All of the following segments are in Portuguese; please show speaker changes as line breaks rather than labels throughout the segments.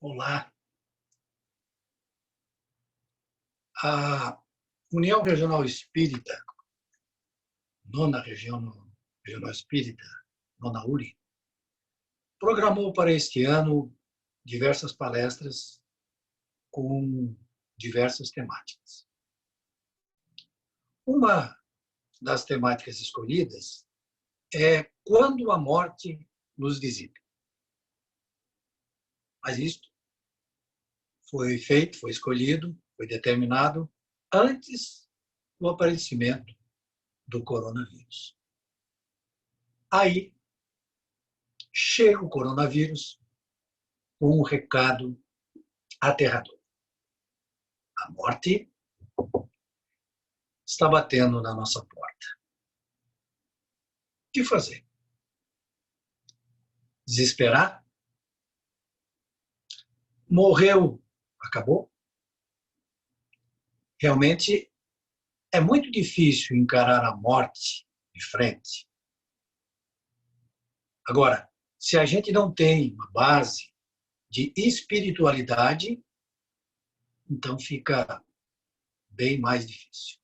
Olá. A União Regional Espírita, nona regional espírita, nona URI, programou para este ano diversas palestras com diversas temáticas. Uma das temáticas escolhidas é quando a morte nos visita. Mas isto foi feito, foi escolhido, foi determinado antes do aparecimento do coronavírus. Aí chega o coronavírus com um recado aterrador. A morte está batendo na nossa porta. O que fazer? Desesperar? Morreu, acabou? Realmente é muito difícil encarar a morte de frente. Agora, se a gente não tem uma base de espiritualidade, então fica bem mais difícil.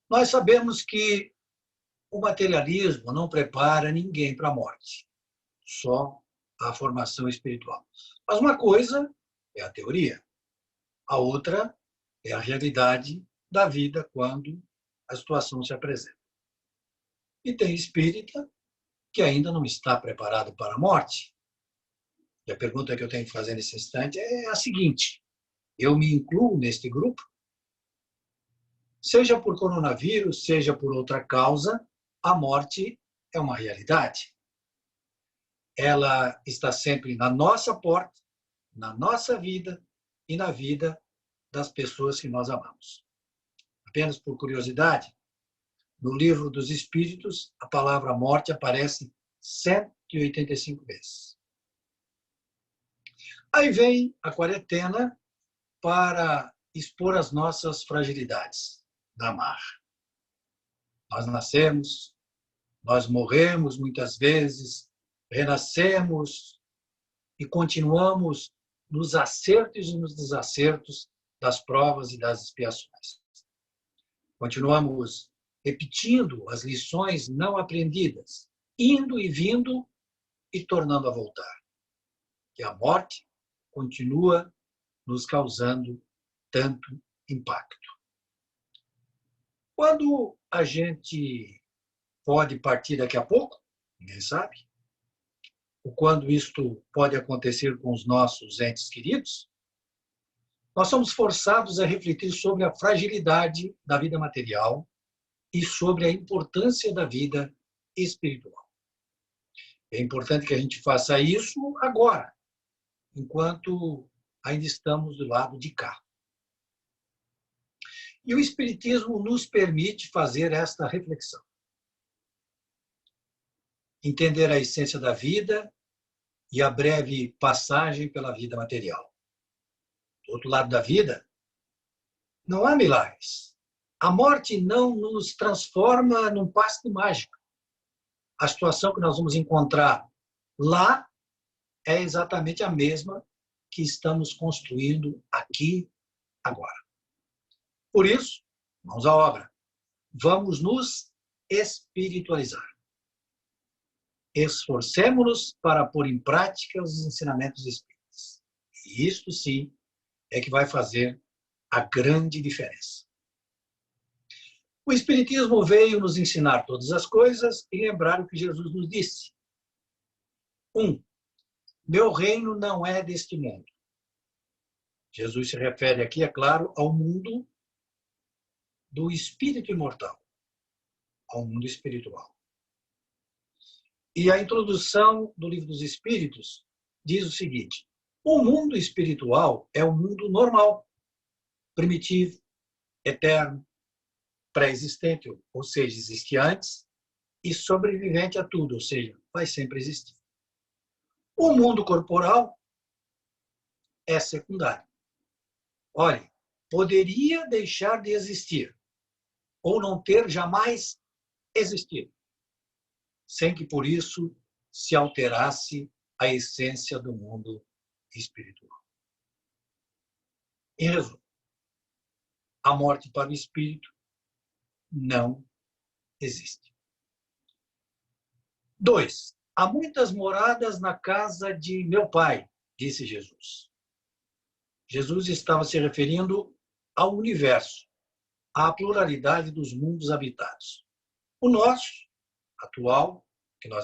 Nós sabemos que o materialismo não prepara ninguém para a morte, só a formação espiritual. Mas uma coisa é a teoria, a outra é a realidade da vida quando a situação se apresenta. E tem espírita que ainda não está preparado para a morte. E a pergunta que eu tenho que fazer nesse instante é a seguinte: eu me incluo neste grupo? Seja por coronavírus, seja por outra causa, a morte é uma realidade. Ela está sempre na nossa porta, na nossa vida e na vida das pessoas que nós amamos. Apenas por curiosidade, no Livro dos Espíritos, a palavra morte aparece 185 vezes. Aí vem a quarentena para expor as nossas fragilidades da marra. Nós nascemos, nós morremos muitas vezes, renascemos e continuamos nos acertos e nos desacertos das provas e das expiações. Continuamos repetindo as lições não aprendidas, indo e vindo e tornando a voltar. Que a morte continua nos causando tanto impacto. Quando a gente pode partir daqui a pouco, ninguém sabe. Ou quando isto pode acontecer com os nossos entes queridos, nós somos forçados a refletir sobre a fragilidade da vida material e sobre a importância da vida espiritual. É importante que a gente faça isso agora, enquanto ainda estamos do lado de cá. E o Espiritismo nos permite fazer esta reflexão. Entender a essência da vida e a breve passagem pela vida material. Do outro lado da vida, não há milagres. A morte não nos transforma num passe de mágica. A situação que nós vamos encontrar lá é exatamente a mesma que estamos construindo aqui, agora. Por isso, mãos à obra. Vamos nos espiritualizar. Esforcemo-nos para pôr em prática os ensinamentos espíritas. E isto, sim, é que vai fazer a grande diferença. O Espiritismo veio nos ensinar todas as coisas e lembrar o que Jesus nos disse. 1. Meu reino não é deste mundo. Jesus se refere aqui, é claro, ao mundo do espírito imortal, ao mundo espiritual. E a introdução do Livro dos Espíritos diz o seguinte: o mundo espiritual é o mundo normal, primitivo, eterno, pré-existente, ou seja, existe antes, e sobrevivente a tudo, ou seja, vai sempre existir. O mundo corporal é secundário. Olha, poderia deixar de existir, ou não ter jamais existido, sem que por isso se alterasse a essência do mundo espiritual. Em resumo, a morte para o espírito não existe. 2. Há muitas moradas na casa de meu pai, disse Jesus. Jesus estava se referindo ao universo, à pluralidade dos mundos habitados. O nosso, atual, pelo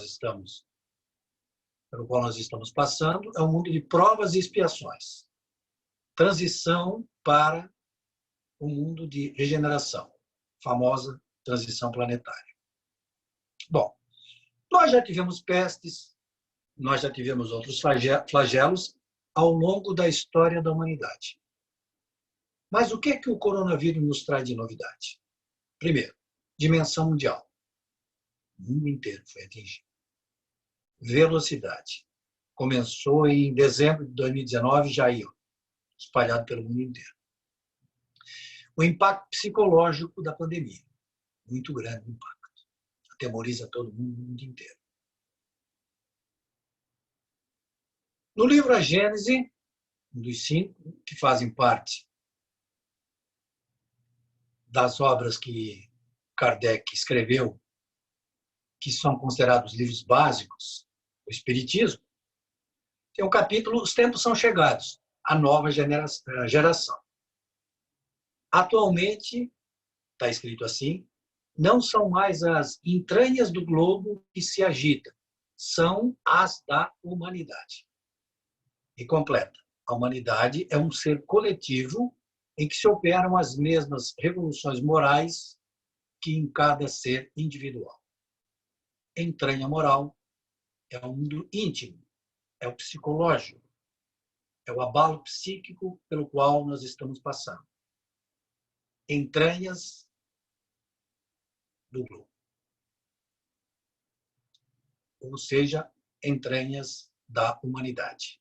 qual nós estamos passando, é um mundo de provas e expiações. Transição para o mundo de regeneração, famosa transição planetária. Bom, nós já tivemos pestes, nós já tivemos outros flagelos ao longo da história da humanidade. Mas o que é que o coronavírus nos traz de novidade? Primeiro, dimensão mundial. O mundo inteiro foi atingido. Velocidade. Começou em dezembro de 2019, já ia espalhado pelo mundo inteiro. O impacto psicológico da pandemia. Muito grande o impacto. Atemoriza todo mundo no mundo inteiro. No livro A Gênese, um dos 5, que fazem parte das obras que Kardec escreveu, que são considerados livros básicos, o Espiritismo, tem um capítulo, Os Tempos São Chegados, a nova geração. Atualmente, está escrito assim, não são mais as entranhas do globo que se agitam, são as da humanidade. E completa, a humanidade é um ser coletivo em que se operam as mesmas revoluções morais que em cada ser individual. Entranha moral é o mundo íntimo, é o psicológico, é o abalo psíquico pelo qual nós estamos passando. Entranhas do globo. Ou seja, entranhas da humanidade.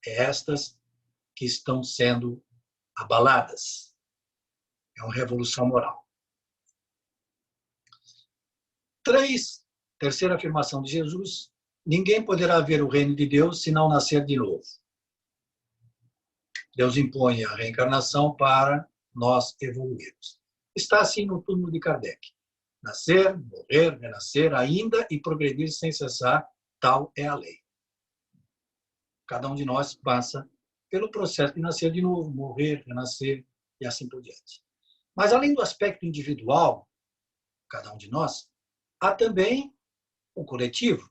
É estas que estão sendo abaladas. É uma revolução moral. 3, terceira afirmação de Jesus, ninguém poderá ver o reino de Deus se não nascer de novo. Deus impõe a reencarnação para nós evoluirmos. Está assim no túmulo de Kardec. Nascer, morrer, renascer ainda e progredir sem cessar, tal é a lei. Cada um de nós passa pelo processo de nascer de novo, morrer, renascer e assim por diante. Mas além do aspecto individual, cada um de nós, há também o coletivo.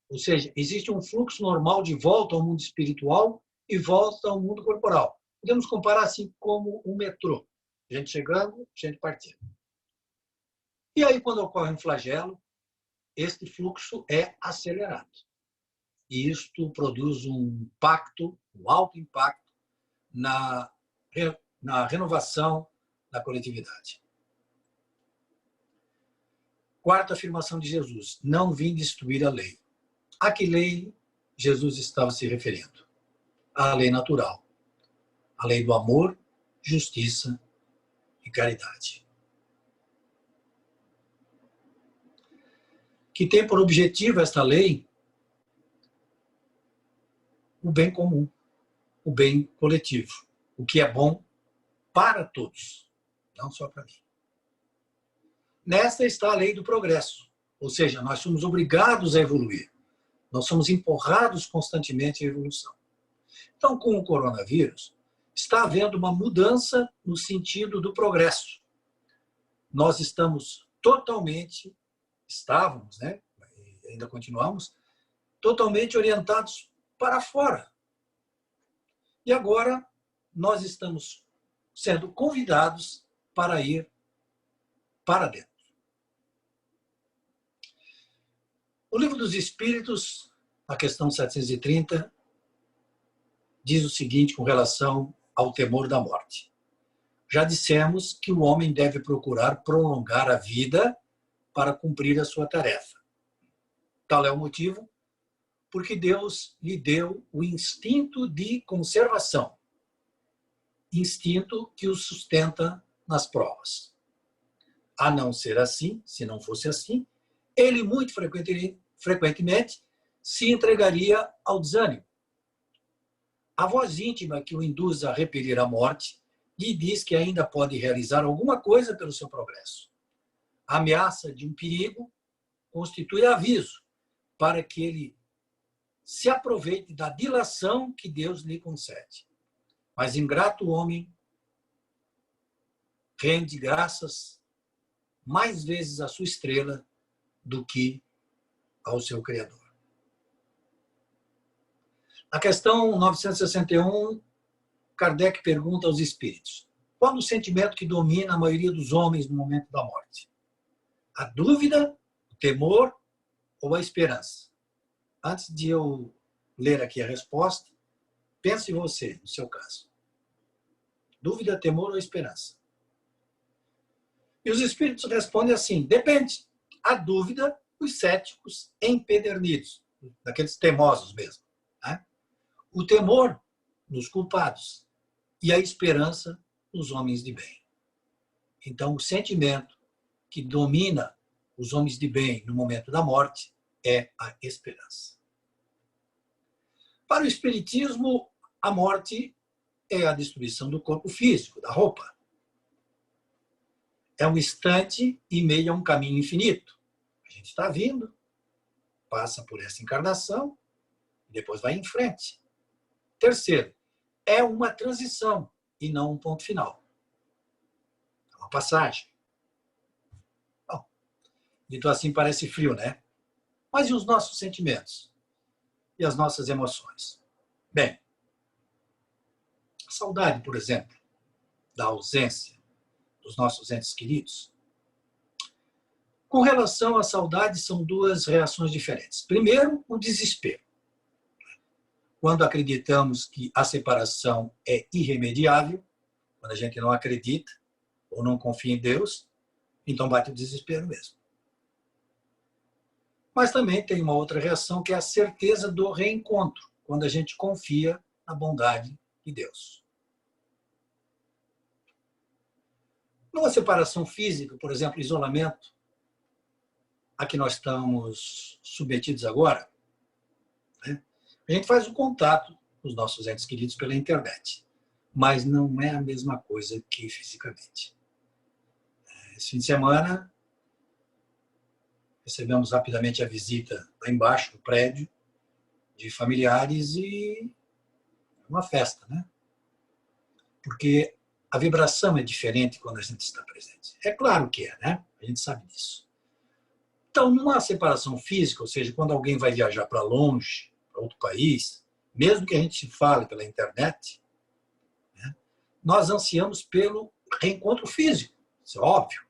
Ou seja, existe um fluxo normal de volta ao mundo espiritual e volta ao mundo corporal. Podemos comparar assim como um metrô. Gente chegando, gente partindo. E aí, quando ocorre um flagelo, este fluxo é acelerado. E isto produz um impacto, um alto impacto na renovação da coletividade. 4ª afirmação de Jesus, não vim destruir a lei. A que lei Jesus estava se referindo? A lei natural. A lei do amor, justiça e caridade. Que tem por objetivo esta lei o bem comum, o bem coletivo, o que é bom para todos, não só para mim. Nesta está a lei do progresso, ou seja, nós somos obrigados a evoluir, nós somos empurrados constantemente à evolução. Então, com o coronavírus, está havendo uma mudança no sentido do progresso. Nós estávamos, né? Ainda continuamos, totalmente orientados para fora. E agora nós estamos sendo convidados para ir para dentro. O Livro dos Espíritos, a questão 730, diz o seguinte com relação ao temor da morte. Já dissemos que o homem deve procurar prolongar a vida para cumprir a sua tarefa. Tal é o motivo porque Deus lhe deu o instinto de conservação, instinto que o sustenta nas provas. A não ser assim, se não fosse assim, ele muito frequentemente se entregaria ao desânimo. A voz íntima que o induz a repelir a morte lhe diz que ainda pode realizar alguma coisa pelo seu progresso. A ameaça de um perigo constitui aviso para que ele se aproveite da dilação que Deus lhe concede. Mas ingrato homem rende graças mais vezes à sua estrela do que ao seu Criador. Na questão 961, Kardec pergunta aos espíritos: qual o sentimento que domina a maioria dos homens no momento da morte? A dúvida, o temor ou a esperança? Antes de eu ler aqui a resposta, pense você, no seu caso. Dúvida, temor ou esperança? E os espíritos respondem assim: depende. A dúvida, os céticos empedernidos, daqueles teimosos mesmo. Né? O temor, nos culpados. E a esperança, nos homens de bem. Então, o sentimento que domina os homens de bem no momento da morte é a esperança. Para o Espiritismo, a morte é a destruição do corpo físico, da roupa. É um instante e meio a um caminho infinito. A gente está vindo, passa por essa encarnação e depois vai em frente. Terceiro, é uma transição e não um ponto final. É uma passagem. Bom, dito assim parece frio, né? Mas e os nossos sentimentos? E as nossas emoções? Bem, a saudade, por exemplo, da ausência dos nossos entes queridos. Com relação à saudade, são duas reações diferentes. Primeiro, o desespero. Quando acreditamos que a separação é irremediável, quando a gente não acredita ou não confia em Deus, então bate o desespero mesmo. Mas também tem uma outra reação, que é a certeza do reencontro, quando a gente confia na bondade de Deus. Numa separação física, por exemplo, isolamento, a que nós estamos submetidos agora, né? A gente faz o contato com os nossos entes queridos pela internet, mas não é a mesma coisa que fisicamente. Esse fim de semana, recebemos rapidamente a visita lá embaixo, no prédio, de familiares e uma festa, né? Porque a vibração é diferente quando a gente está presente. É claro que é, né? A gente sabe disso. Então, numa separação física, ou seja, quando alguém vai viajar para longe, para outro país, mesmo que a gente se fale pela internet, né, nós ansiamos pelo reencontro físico, isso é óbvio.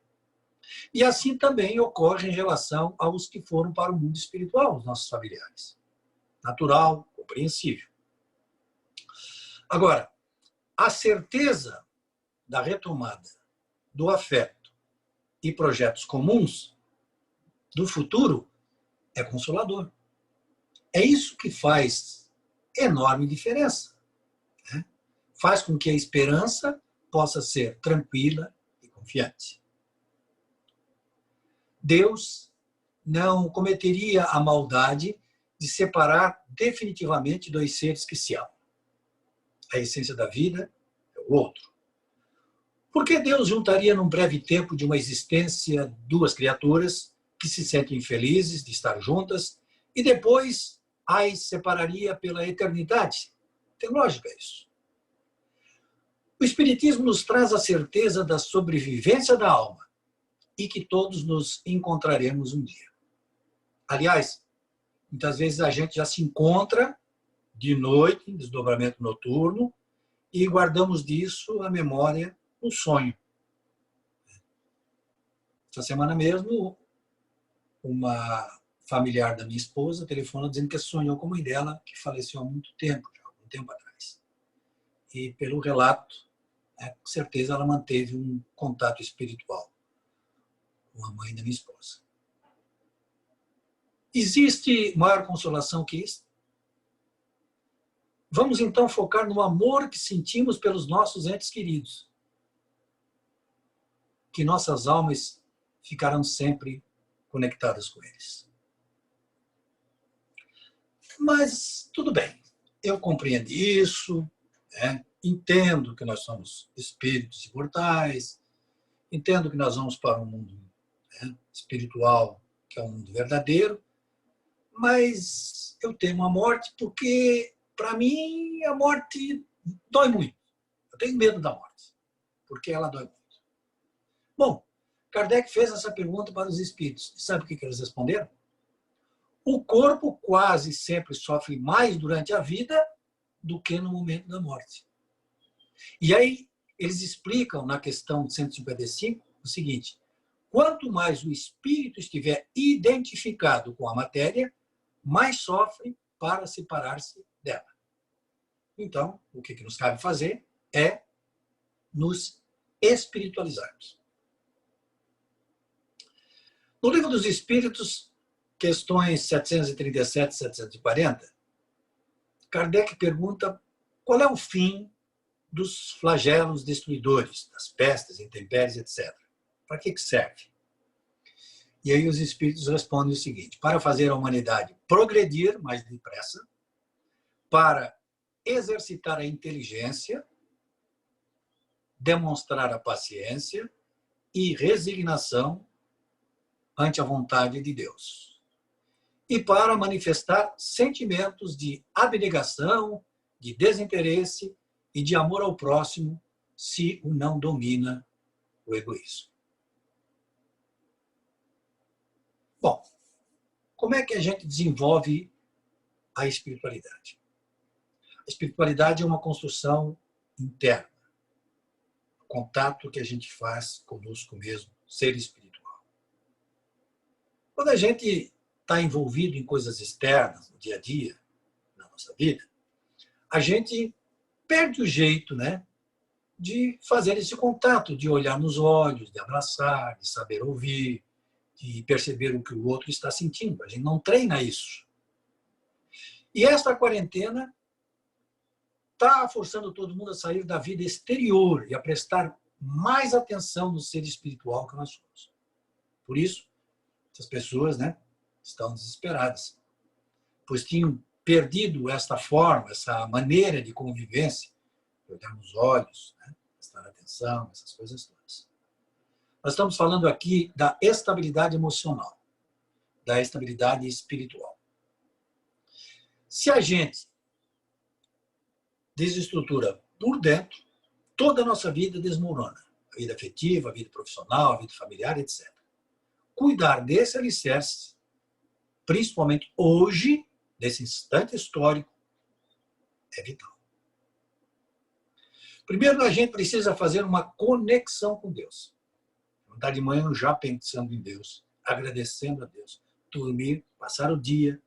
E assim também ocorre em relação aos que foram para o mundo espiritual, os nossos familiares. Natural, compreensível. Agora, a certeza da retomada do afeto e projetos comuns do futuro é consolador. É isso que faz enorme diferença, né? Faz com que a esperança possa ser tranquila e confiante. Deus não cometeria a maldade de separar definitivamente dois seres que se amam. A essência da vida é o outro. Por que Deus juntaria num breve tempo de uma existência duas criaturas que se sentem felizes de estar juntas e depois as separaria pela eternidade? Tem lógica isso. O Espiritismo nos traz a certeza da sobrevivência da alma e que todos nos encontraremos um dia. Aliás, muitas vezes a gente já se encontra de noite, em desdobramento noturno, e guardamos disso a memória, um sonho. Essa semana mesmo, uma familiar da minha esposa telefona dizendo que sonhou com a mãe dela, que faleceu há muito tempo, já, algum tempo atrás. E pelo relato, com certeza ela manteve um contato espiritual com a mãe da minha esposa. Existe maior consolação que isso? Vamos então focar no amor que sentimos pelos nossos entes queridos. Que nossas almas ficarão sempre conectadas com eles. Mas tudo bem, eu compreendi isso, né? Entendo que nós somos espíritos imortais, entendo que nós vamos para um mundo, né, espiritual, que é um mundo verdadeiro, mas eu temo a morte porque, para mim, a morte dói muito. Eu tenho medo da morte, porque ela dói muito. Bom, Kardec fez essa pergunta para os espíritos. E sabe o que eles responderam? O corpo quase sempre sofre mais durante a vida do que no momento da morte. E aí eles explicam na questão 155 o seguinte: quanto mais o espírito estiver identificado com a matéria, mais sofre para separar-se dela. Então, o que nos cabe fazer é nos espiritualizarmos. No Livro dos Espíritos, questões 737 e 740, Kardec pergunta qual é o fim dos flagelos destruidores, das pestes, intempéries, etc. Para que serve? E aí os espíritos respondem o seguinte: para fazer a humanidade progredir mais depressa, para exercitar a inteligência, demonstrar a paciência e resignação ante a vontade de Deus, e para manifestar sentimentos de abnegação, de desinteresse e de amor ao próximo, se o não domina o egoísmo. Bom, como é que a gente desenvolve a espiritualidade? A espiritualidade é uma construção interna, o contato que a gente faz conosco mesmo, ser espiritual. Quando a gente está envolvido em coisas externas, no dia a dia, na nossa vida, a gente perde o jeito, né, de fazer esse contato, de olhar nos olhos, de abraçar, de saber ouvir, de perceber o que o outro está sentindo. A gente não treina isso. E esta quarentena está forçando todo mundo a sair da vida exterior e a prestar mais atenção no ser espiritual que nós somos. Por isso, essas pessoas, né, estão desesperadas, pois tinham perdido esta forma, essa maneira de convivência, de olhar nos olhos, né, prestar atenção, essas coisas todas. Nós estamos falando aqui da estabilidade emocional, da estabilidade espiritual. Se a gente desestrutura por dentro, toda a nossa vida desmorona. A vida afetiva, a vida profissional, a vida familiar, etc. Cuidar desse alicerce, principalmente hoje, nesse instante histórico, é vital. Primeiro, a gente precisa fazer uma conexão com Deus. Estar de manhã já pensando em Deus, agradecendo a Deus. Dormir, passar o dia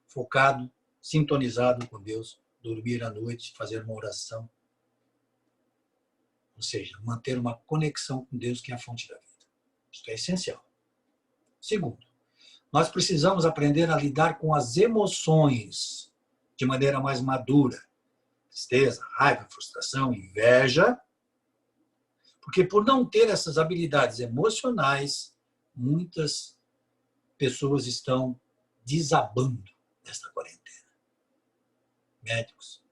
focado, sintonizado com Deus. Dormir à noite, fazer uma oração. Ou seja, manter uma conexão com Deus, que é a fonte da vida. Isso é essencial. Segundo, nós precisamos aprender a lidar com as emoções de maneira mais madura. Tristeza, raiva, frustração, inveja. Porque por não ter essas habilidades emocionais, muitas pessoas estão desabando nesta quarentena. Médicos,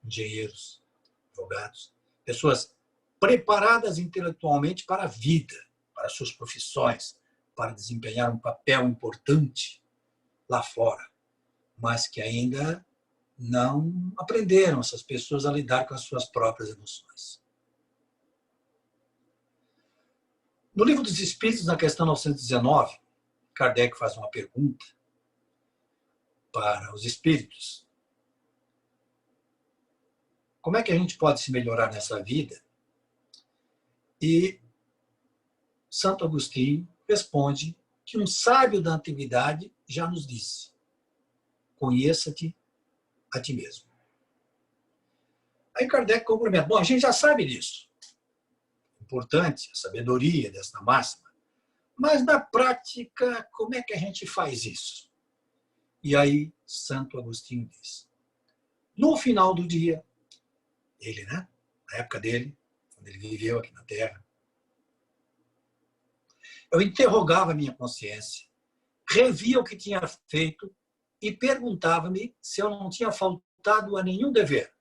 engenheiros, advogados, pessoas preparadas intelectualmente para a vida, para suas profissões, para desempenhar um papel importante lá fora, mas que ainda não aprenderam, essas pessoas, a lidar com as suas próprias emoções. No Livro dos Espíritos, na questão 919, Kardec faz uma pergunta para os espíritos. Como é que a gente pode se melhorar nessa vida? E Santo Agostinho responde que um sábio da antiguidade já nos disse: conheça-te a ti mesmo. Aí Kardec complementa: bom, a gente já sabe disso. Importante a sabedoria desta máxima. Mas na prática, como é que a gente faz isso? E aí Santo Agostinho diz: no final do dia, ele, né, na época dele, quando ele viveu aqui na Terra, eu interrogava a minha consciência, revia o que tinha feito e perguntava-me se eu não tinha faltado a nenhum dever,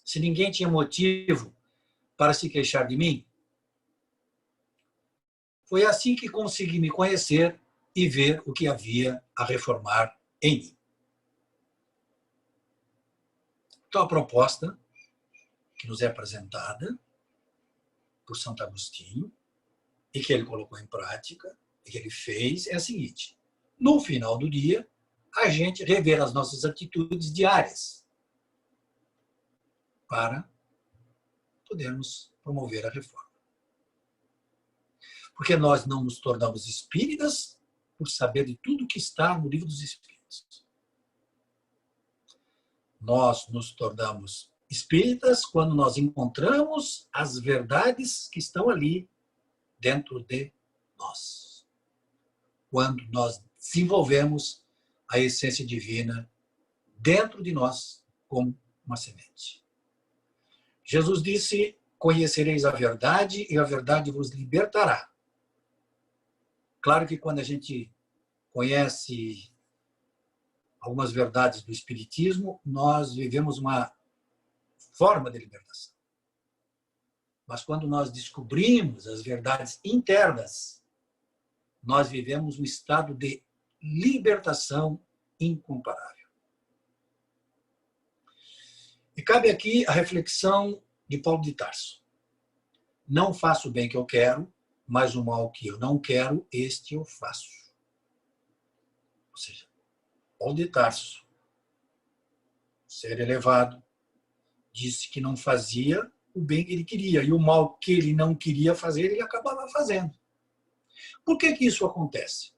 se ninguém tinha motivo para se queixar de mim. Foi assim que consegui me conhecer e ver o que havia a reformar em mim. Então, a proposta que nos é apresentada por Santo Agostinho e que ele colocou em prática, e que ele fez, é a seguinte: no final do dia, a gente rever as nossas atitudes diárias para podermos promover a reforma. Porque nós não nos tornamos espíritas por saber de tudo que está no Livro dos Espíritos. Nós nos tornamos espíritas quando nós encontramos as verdades que estão ali dentro de nós. Quando nós desenvolvemos a essência divina dentro de nós como uma semente. Jesus disse: conhecereis a verdade e a verdade vos libertará. Claro que quando a gente conhece algumas verdades do Espiritismo, nós vivemos uma forma de libertação. Mas quando nós descobrimos as verdades internas, nós vivemos um estado de libertação incomparável. E cabe aqui a reflexão de Paulo de Tarso. Não faço o bem que eu quero, mas o mal que eu não quero, este eu faço. Ou seja, Paulo de Tarso, ser elevado, disse que não fazia o bem que ele queria, e o mal que ele não queria fazer, ele acabava fazendo. Por que que isso acontece?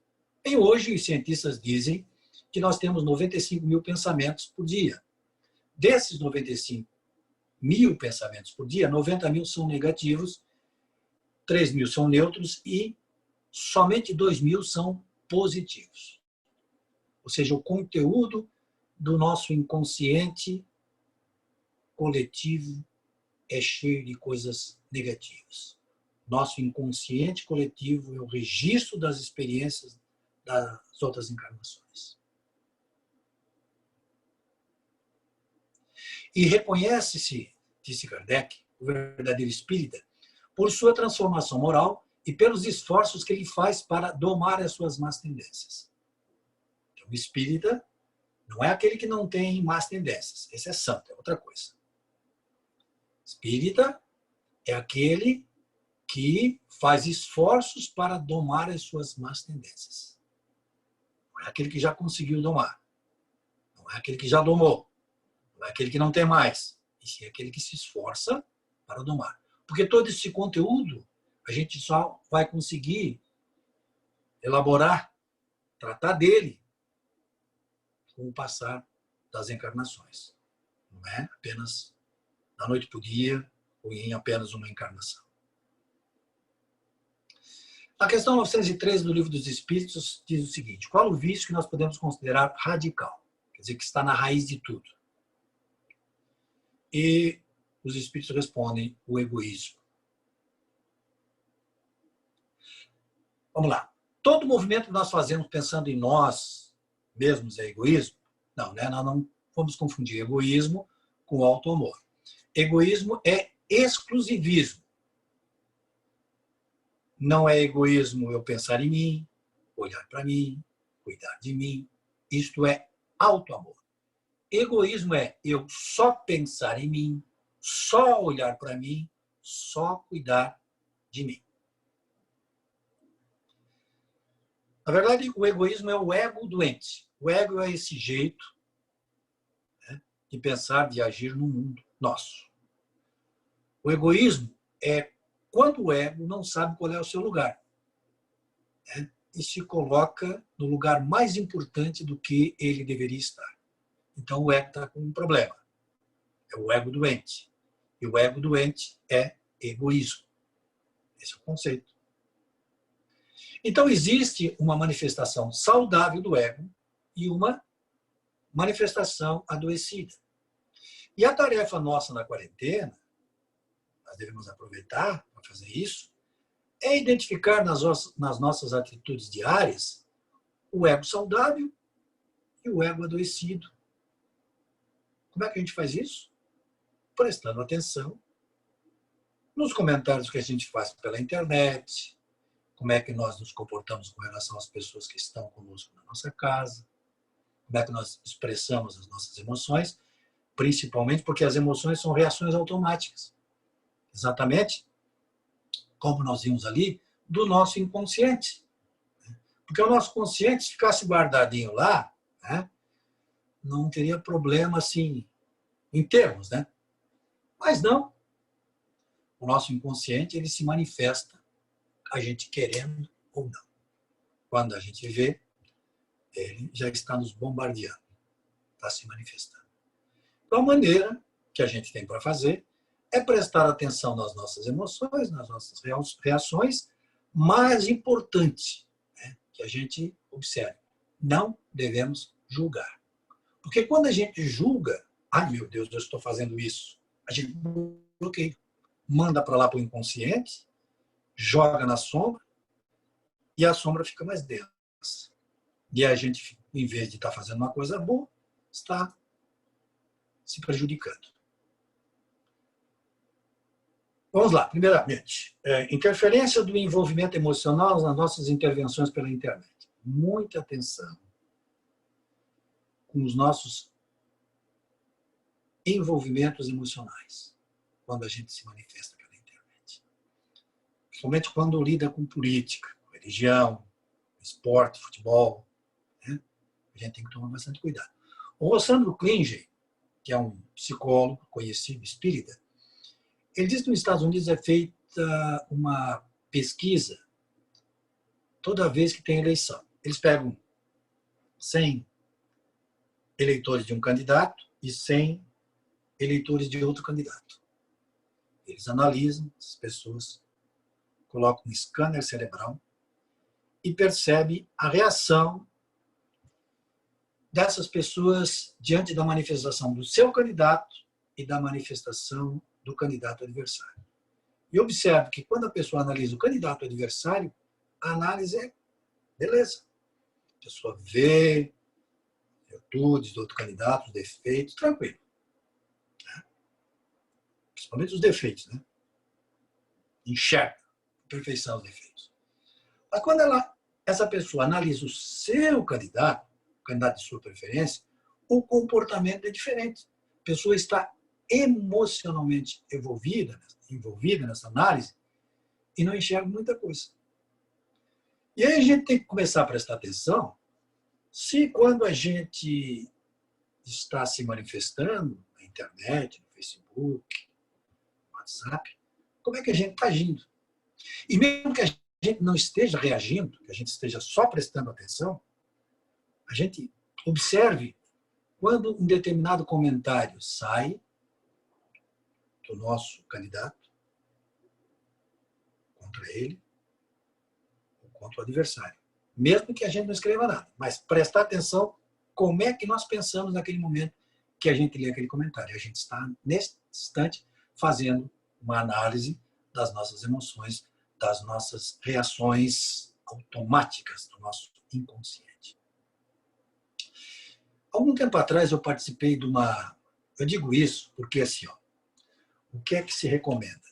E hoje os cientistas dizem que nós temos 95 mil pensamentos por dia. Desses 95 mil pensamentos por dia, 90 mil são negativos, 3 mil são neutros e somente 2 mil são positivos. Ou seja, o conteúdo do nosso inconsciente coletivo é cheio de coisas negativas. Nosso inconsciente coletivo é o registro das experiências das outras encarnações. E reconhece-se, disse Kardec, o verdadeiro espírita, por sua transformação moral e pelos esforços que ele faz para domar as suas más tendências. Então, o espírita não é aquele que não tem más tendências. Esse é santo, é outra coisa. Espírita é aquele que faz esforços para domar as suas más tendências. Não é aquele que já conseguiu domar. Não é aquele que já domou. Não é aquele que não tem mais. E sim aquele que se esforça para domar. Porque todo esse conteúdo a gente só vai conseguir elaborar, tratar dele com o passar das encarnações. Não é apenas da noite para o dia ou em apenas uma encarnação. A questão 903 do Livro dos Espíritos diz o seguinte: qual o vício que nós podemos considerar radical? Quer dizer, que está na raiz de tudo. E os Espíritos respondem: o egoísmo. Vamos lá. Todo movimento que nós fazemos pensando em nós mesmos é egoísmo? Não, né? Nós não vamos confundir egoísmo com auto-amor. Egoísmo é exclusivismo. Não é egoísmo eu pensar em mim, olhar para mim, cuidar de mim. Isto é auto-amor. Egoísmo é eu só pensar em mim, só olhar para mim, só cuidar de mim. Na verdade, o egoísmo é o ego doente. O ego é esse jeito, né, de pensar, de agir no mundo nosso. O egoísmo é quando o ego não sabe qual é o seu lugar, né, e se coloca no lugar mais importante do que ele deveria estar. Então o ego está com um problema. É o ego doente. E o ego doente é egoísmo. Esse é o conceito. Então existe uma manifestação saudável do ego e uma manifestação adoecida. E a tarefa nossa na quarentena, nós devemos aproveitar para fazer isso, é identificar nas nossas atitudes diárias o ego saudável e o ego adoecido. Como é que a gente faz isso? Prestando atenção nos comentários que a gente faz pela internet, como é que nós nos comportamos com relação às pessoas que estão conosco na nossa casa, como é que nós expressamos as nossas emoções, principalmente porque as emoções são reações automáticas. Exatamente como nós vimos ali, do nosso inconsciente. Porque o nosso consciente, se ficasse guardadinho lá, né, não teria problema assim, em termos, né? Mas não. O nosso inconsciente, ele se manifesta, a gente querendo ou não. Quando a gente vê, ele já está nos bombardeando, está se manifestando. Então, a maneira que a gente tem para fazer é prestar atenção nas nossas emoções, nas nossas reações, mais importante, né, que a gente observe, não devemos julgar. Porque quando a gente julga, ai meu Deus, eu estou fazendo isso, a gente bloqueia, manda para lá para o inconsciente, joga na sombra e a sombra fica mais densa. E a gente, em vez de estar fazendo uma coisa boa, está se prejudicando. Vamos lá, primeiramente, interferência do envolvimento emocional nas nossas intervenções pela internet. Muita atenção com os nossos envolvimentos emocionais, quando a gente se manifesta pela internet. Principalmente quando lida com política, religião, esporte, futebol, né? A gente tem que tomar bastante cuidado. O Rossandro Klinger, que é um psicólogo conhecido, espírita, ele diz que nos Estados Unidos é feita uma pesquisa toda vez que tem eleição. Eles pegam 100 eleitores de um candidato e 100 eleitores de outro candidato. Eles analisam as pessoas, colocam um scanner cerebral e percebem a reação dessas pessoas diante da manifestação do seu candidato e da manifestação do candidato adversário. E observe que quando a pessoa analisa o candidato adversário, a análise é beleza. A pessoa vê virtudes do outro candidato, os defeitos, tranquilo. Principalmente os defeitos, né? Enxerga a perfeição dos defeitos. Mas quando essa pessoa analisa o seu candidato, o candidato de sua preferência, o comportamento é diferente. A pessoa está emocionalmente envolvida nessa análise e não enxerga muita coisa. E aí a gente tem que começar a prestar atenção se quando a gente está se manifestando na internet, no Facebook, no WhatsApp, como é que a gente está agindo. E mesmo que a gente não esteja reagindo, que a gente esteja só prestando atenção, a gente observe quando um determinado comentário sai do nosso candidato contra ele ou contra o adversário. Mesmo que a gente não escreva nada, mas prestar atenção como é que nós pensamos naquele momento que a gente lê aquele comentário. A gente está, nesse instante, fazendo uma análise das nossas emoções, das nossas reações automáticas do nosso inconsciente. Algum tempo atrás eu participei de uma... Eu digo isso porque, assim, ó, o que é que se recomenda?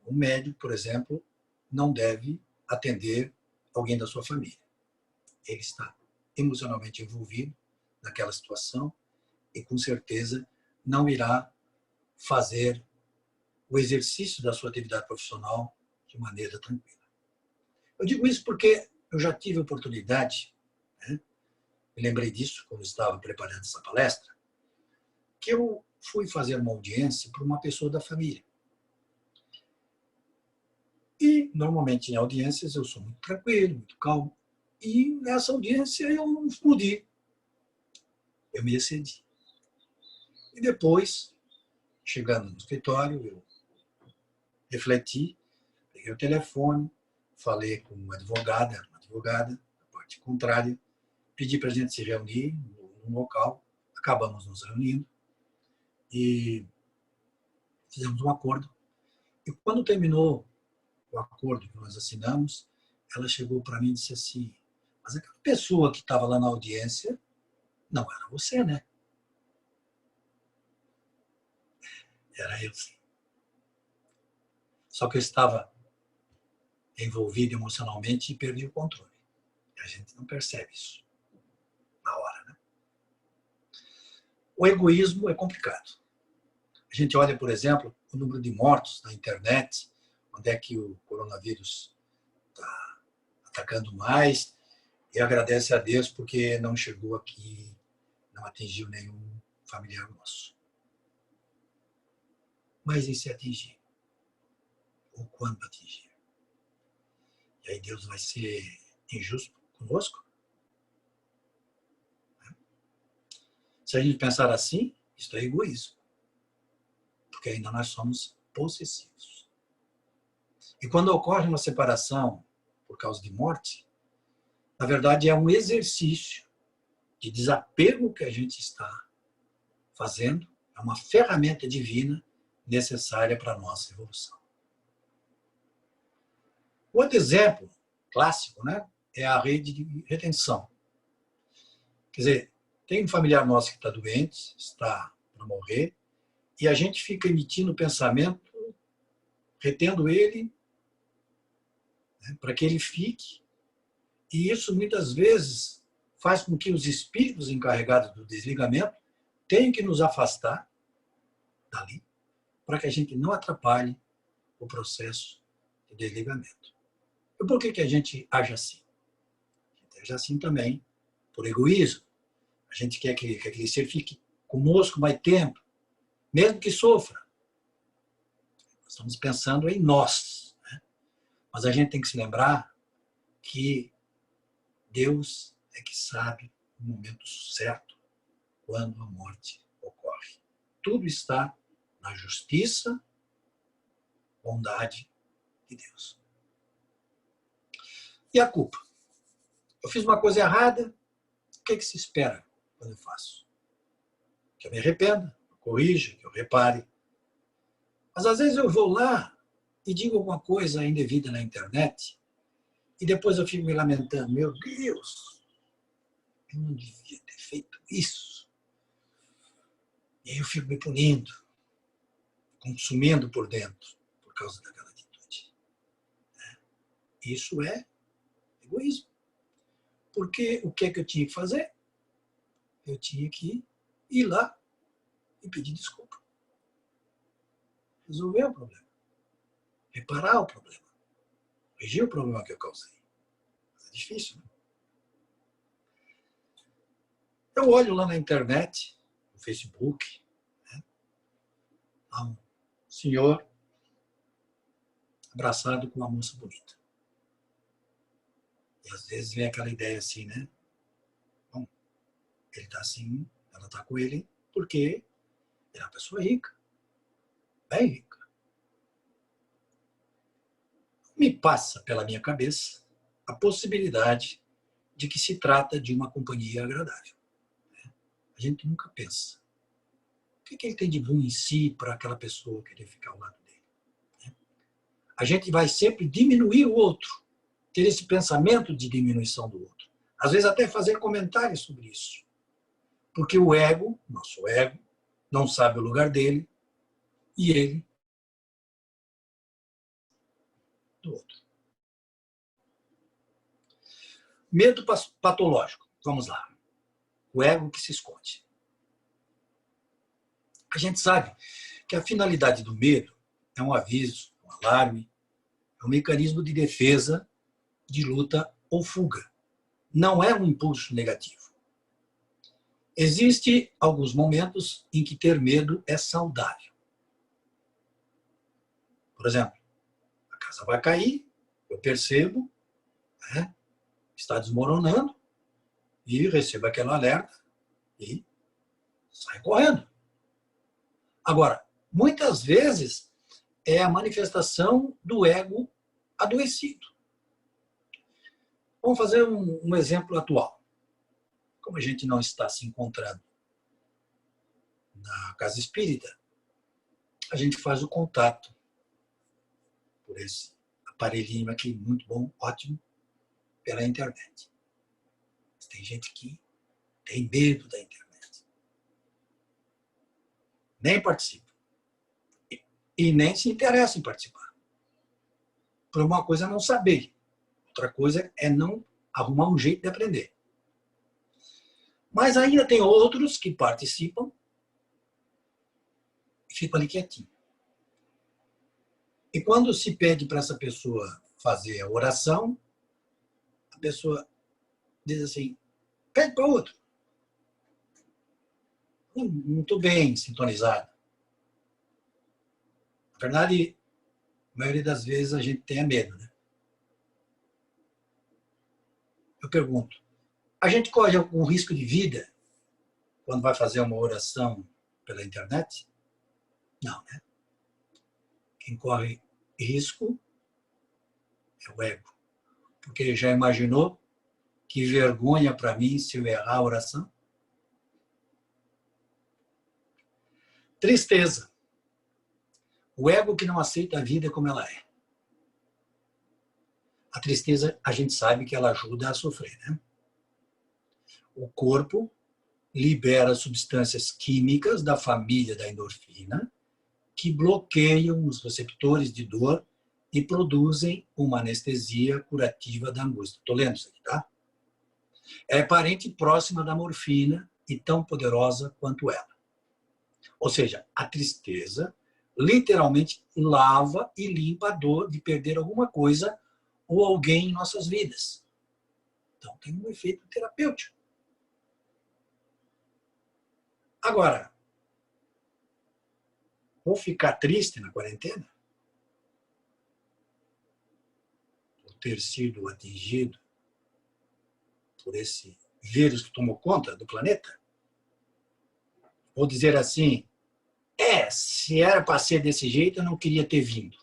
Um médico, por exemplo, não deve atender alguém da sua família. Ele está emocionalmente envolvido naquela situação e, com certeza, não irá fazer o exercício da sua atividade profissional de maneira tranquila. Eu digo isso porque eu já tive a oportunidade, né, me lembrei disso quando estava preparando essa palestra, que eu fui fazer uma audiência para uma pessoa da família. E, normalmente, em audiências, eu sou muito tranquilo, muito calmo. E nessa audiência eu não explodi. Eu me excedi. E depois, chegando no escritório, eu refleti, peguei o telefone, falei com uma advogada, da parte contrária, pedi para a gente se reunir num local, acabamos nos reunindo e fizemos um acordo. E quando terminou o acordo que nós assinamos, ela chegou para mim e disse assim, mas aquela pessoa que estava lá na audiência Não era você, né? Era eu, sim. Só que eu estava envolvido emocionalmente e perdi o controle. E a gente não percebe isso na hora, né? O egoísmo é complicado. A gente olha, por exemplo, o número de mortos na internet, onde é que o coronavírus está atacando mais, e agradece a Deus porque não chegou aqui, não atingiu nenhum familiar nosso. Mas e se atingir? Ou quando atingir? E aí Deus vai ser injusto conosco? Se a gente pensar assim, isso é egoísmo. Porque ainda nós somos possessivos. E quando ocorre uma separação por causa de morte, na verdade é um exercício de desapego que a gente está fazendo, é uma ferramenta divina necessária para a nossa evolução. Outro exemplo clássico, né, é a rede de retenção. Quer dizer, tem um familiar nosso que está doente, está para morrer, e a gente fica emitindo pensamento, retendo ele, né, para que ele fique, e isso muitas vezes faz com que os espíritos encarregados do desligamento tenham que nos afastar dali, para que a gente não atrapalhe o processo de desligamento. E por que a gente age assim? A gente age assim também por egoísmo. A gente quer que aquele ser fique conosco mais tempo, mesmo que sofra. Nós estamos pensando em nós, né? Mas a gente tem que se lembrar que Deus é que sabe o momento certo quando a morte ocorre. Tudo está na justiça, bondade de Deus. E a culpa? Eu fiz uma coisa errada, o que se espera quando eu faço? Que eu me arrependa, que eu corrija, que eu repare. Mas às vezes eu vou lá e digo alguma coisa indevida na internet e depois eu fico me lamentando. Meu Deus, eu não devia ter feito isso. E aí eu fico me punindo, consumindo por dentro por causa daquela atitude. Isso é egoísmo. Porque o que é que eu tinha que fazer? Eu tinha que ir lá e pedir desculpa. Resolver o problema. Reparar o problema. Corrigir o problema que eu causei. Mas é difícil, né? Eu olho lá na internet, no Facebook, né, há um senhor abraçado com uma moça bonita. E às vezes vem aquela ideia assim, né? Bom, ele está assim, ela está com ele, porque ele é uma pessoa rica, bem rica. Me passa pela minha cabeça a possibilidade de que se trata de uma companhia agradável. A gente nunca pensa. O que ele tem de bom em si para aquela pessoa querer ficar ao lado dele? A gente vai sempre diminuir o outro, ter esse pensamento de diminuição do outro. Às vezes até fazer comentários sobre isso. Porque o ego, nosso ego, não sabe o lugar dele e ele do outro. Medo patológico. Vamos lá. O ego que se esconde. A gente sabe que a finalidade do medo é um aviso, um alarme, é um mecanismo de defesa, de luta ou fuga. Não é um impulso negativo. Existem alguns momentos em que ter medo é saudável. Por exemplo, a casa vai cair, eu percebo, né, está desmoronando, e recebo aquele alerta e saio correndo. Agora, muitas vezes é a manifestação do ego adoecido. Vamos fazer um exemplo atual. Como a gente não está se encontrando na casa espírita, a gente faz o contato por esse aparelhinho aqui, muito bom, ótimo, pela internet. Tem gente que Tem medo da internet. Nem participa. E nem se interessa em participar. Por uma coisa é não saber. Outra coisa é não arrumar um jeito de aprender. Mas ainda tem outros que participam e ficam ali quietinho. E quando se pede para essa pessoa fazer a oração, a pessoa diz assim, pede para outro. Não estou bem sintonizado. Na verdade, a maioria das vezes a gente tem medo, né? Eu pergunto, a gente corre algum risco de vida quando vai fazer uma oração pela internet? Não, né? Quem corre risco é o ego. Porque já imaginou que vergonha para mim se eu errar a oração? Tristeza. O ego que não aceita a vida como ela é. A tristeza, a gente sabe que ela ajuda a sofrer, né? O corpo libera substâncias químicas da família da endorfina que bloqueiam os receptores de dor e produzem uma anestesia curativa da angústia. Estou lendo isso aqui, tá? É parente próxima da morfina e tão poderosa quanto ela. Ou seja, a tristeza literalmente lava e limpa a dor de perder alguma coisa ou alguém em nossas vidas. Então, tem um efeito terapêutico. Agora, vou ficar triste na quarentena? Por ter sido atingido por esse vírus que tomou conta do planeta? Vou dizer assim, se era para ser desse jeito, eu não queria ter vindo.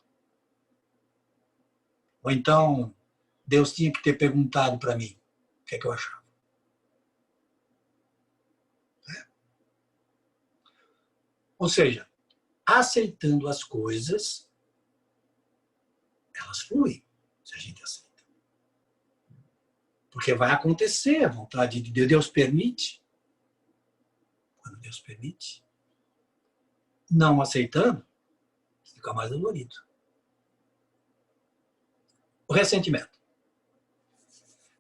Ou então, Deus tinha que ter perguntado para mim o que é que eu achava. Ou seja, aceitando as coisas, elas fluem, se a gente aceita. Porque vai acontecer, a vontade de Deus, Deus permite. Quando Deus permite. Não aceitando, fica mais dolorido. O ressentimento.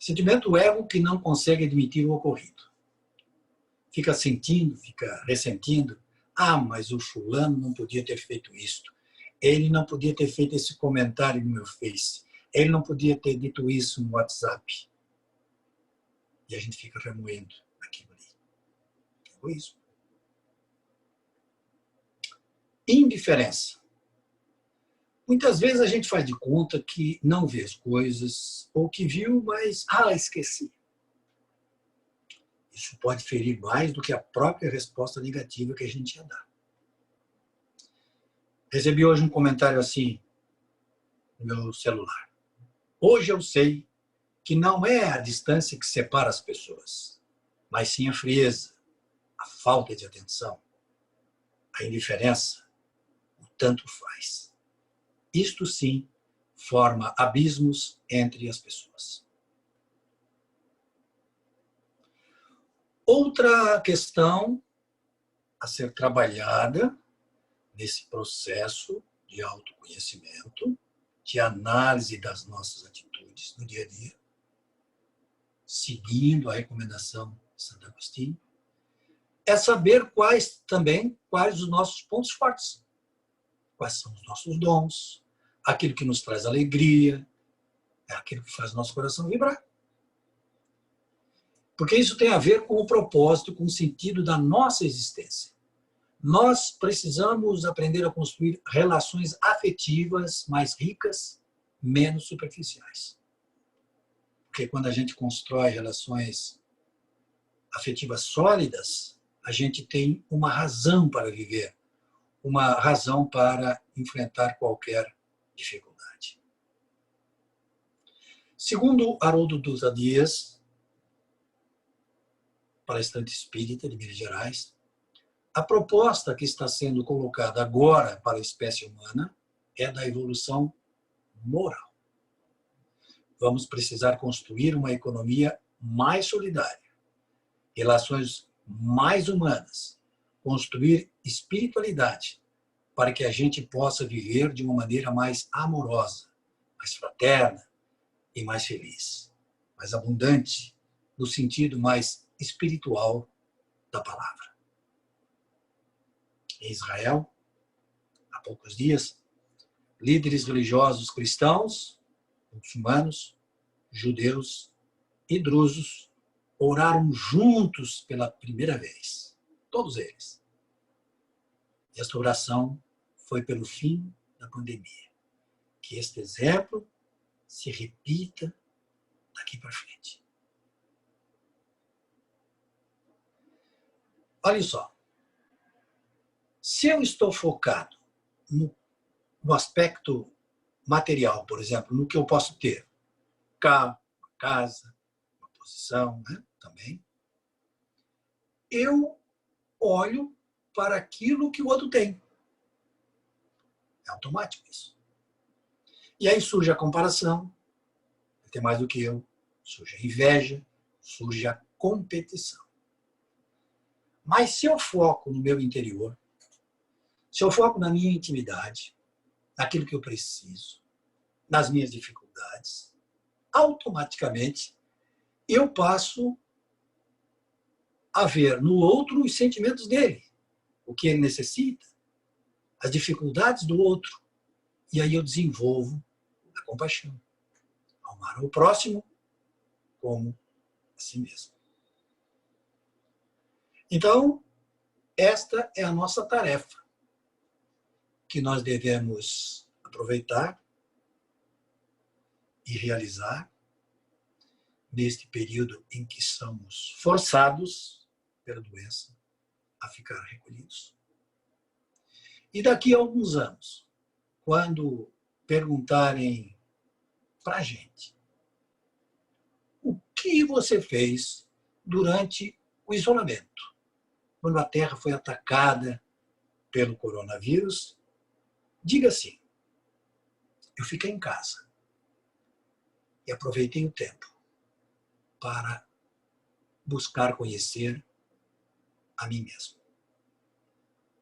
Sentimento é ego que não consegue admitir o ocorrido. Fica sentindo, fica ressentindo. Mas o fulano não podia ter feito isto. Ele não podia ter feito esse comentário no meu Face. Ele não podia ter dito isso no WhatsApp. E a gente fica remoendo aquilo ali. Egoísmo. Indiferença. Muitas vezes a gente faz de conta que não vê as coisas, ou que viu, mas, esqueci. Isso pode ferir mais do que a própria resposta negativa que a gente ia dar. Recebi hoje um comentário assim no meu celular. Hoje eu sei que não é a distância que separa as pessoas, mas sim a frieza, a falta de atenção, a indiferença, o tanto faz. Isto sim forma abismos entre as pessoas. Outra questão a ser trabalhada nesse processo de autoconhecimento, de análise das nossas atitudes no dia a dia, seguindo a recomendação de Santo Agostinho, é saber quais os nossos pontos fortes, quais são os nossos dons, aquilo que nos traz alegria, é aquilo que faz o nosso coração vibrar. Porque isso tem a ver com o propósito, com o sentido da nossa existência. Nós precisamos aprender a construir relações afetivas mais ricas, menos superficiais. Porque quando a gente constrói relações afetivas sólidas, a gente tem uma razão para viver, uma razão para enfrentar qualquer dificuldade. Segundo Haroldo Dutra Dias, palestrante espírita de Minas Gerais, a proposta que está sendo colocada agora para a espécie humana é da evolução moral. Vamos precisar construir uma economia mais solidária, relações mais humanas, construir espiritualidade para que a gente possa viver de uma maneira mais amorosa, mais fraterna e mais feliz, mais abundante, no sentido mais espiritual da palavra. Em Israel, há poucos dias, líderes religiosos cristãos, muçulmanos, judeus e drusos oraram juntos pela primeira vez, todos eles. E esta oração foi pelo fim da pandemia. Que este exemplo se repita daqui para frente. Olha só, se eu estou focado no aspecto material, por exemplo, no que eu posso ter, carro, uma casa, uma posição, né, também, eu olho para aquilo que o outro tem. É automático isso. E aí surge a comparação, ele tem mais do que eu, surge a inveja, surge a competição. Mas se eu foco no meu interior, se eu foco na minha intimidade, naquilo que eu preciso, nas minhas dificuldades, automaticamente eu passo a ver no outro os sentimentos dele, o que ele necessita, as dificuldades do outro. E aí eu desenvolvo a compaixão. Amar o próximo como a si mesmo. Então, esta é a nossa tarefa, que nós devemos aproveitar e realizar neste período em que somos forçados pela doença a ficar recolhidos. E daqui a alguns anos, quando perguntarem para a gente o que você fez durante o isolamento, quando a Terra foi atacada pelo coronavírus, diga assim: eu fiquei em casa e aproveitei o tempo para buscar conhecer a mim mesmo.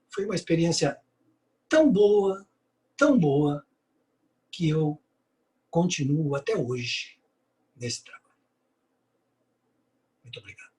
Foi uma experiência tão boa, que eu continuo até hoje nesse trabalho. Muito obrigado.